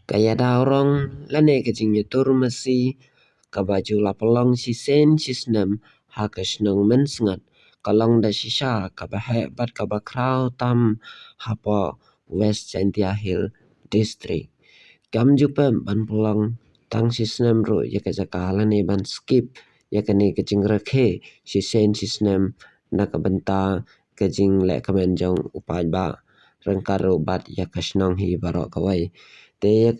Kaya daurong lane kajing nyatur masi kabaju lapalong si sen si senam ha kasnong mensngat kalong da shisha kabahe bat kabakrau tam hapo West Chantia Hill District. Kam jupem ban pulang tang si senam ro ya kajaka lane ban skip ya kane kajing rakhe si sen si senam na kabenta kajing le kamenjong upai ba rengkaro bat ya kasnong hi barok kawai. Te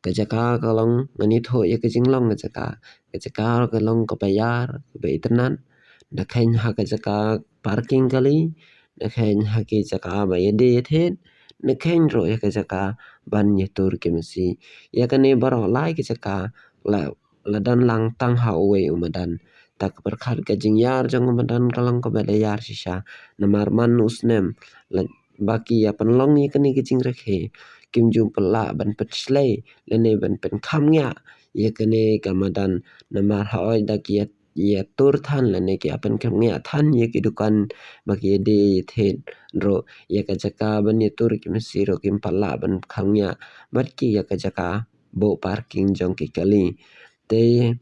kajaka kalong ngani tho ya kajing long kajaka kalong kapayar be itanan nakhen ha kajaka parking kali nakhen ha ki jaka ba yede yethet nakhen ro ya kajaka ban nyetur kimsi ya kane barok lai kajaka ladan lang tang ha uwe umadan tak perkhat kajing yar jong umadan kalong ka bele yar shisha namar man usnem baki ya panlong ya kane kajing rakhe kim jum pala ban petslei lene ban pen kham ngya ya kane kamadan namar haoi dak ya tur than lene ki apan kham ngya than ya ki dukan baki de thet ro ya kajaka ban ya tur kim siro kim pala ban kham ngya bat ki ya kajaka bo parking jong ki kali te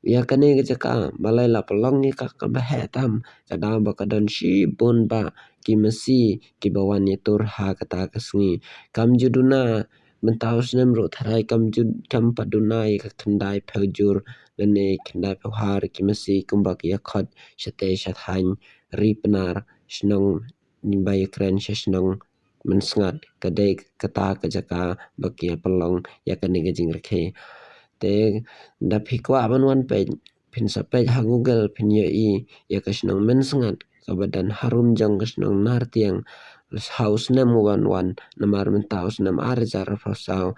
ya kane kajaka balai la palong ni ka kabahe tam kadam ba kadon shi bon ba ki masi ki bawan ya tur ha kata kasngi kam juduna mentaus nem ro tharai kam paduna ka khandai phajur lene khandai phar ki masi kumbak ya khot shate shathain ripnar snong bai kran snong mensngat kadai kata kajaka bakia palong ya kane gajing rakhe te da phikwa banwan pe phin sa pe ha google phin ye I ya kasnong mensngat kabadan harum jong kasnong nartiang house nem wan namar mentaus nam arjar fasau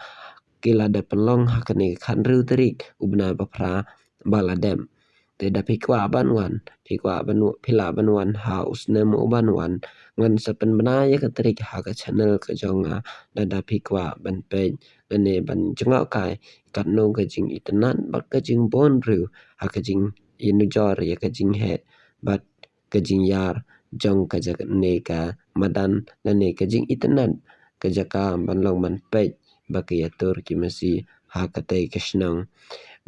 kila da penlong hakane khan ru terik ubna bapra baladem te da phikwa banwan phila banwan house nem banwan ngan sapen bana ya katrik ha ka channel ka jonga da phikwa ban pe ane ban janga kai kat no ka jing itanan bat ka jing bon ru ha ka jing inu jor ya ka jing he bat ka jing yar jong ka jak ne ka madan lane ka jing itanan ka jaka ban long ban pe baki atur ki masi ha ka te kasnong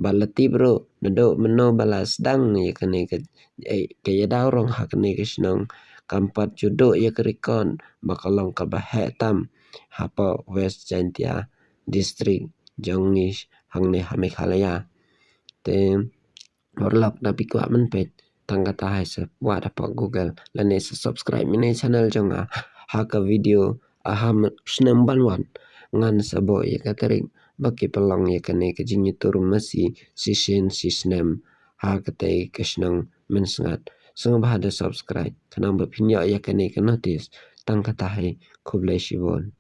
balati bro nado meno balas dang ya kane ka ya daurong ha kane kasnong kampat judo ya kerikon bakalong ka bahe tam hapo West Chantia District jongish hangne hamekhalaya te orlok da pikwa man pet tangka tahai se wa da pa google lane se subscribe mine channel jonga ha ka video aham snem banwan ngan sabo ya katering baki pelong ya kane ka jing tur masi si sen si snem ha kate kasnong mensngat sung bahada subscribe kanang ba phinya ya kane ka notice tangka tahai khublai shibon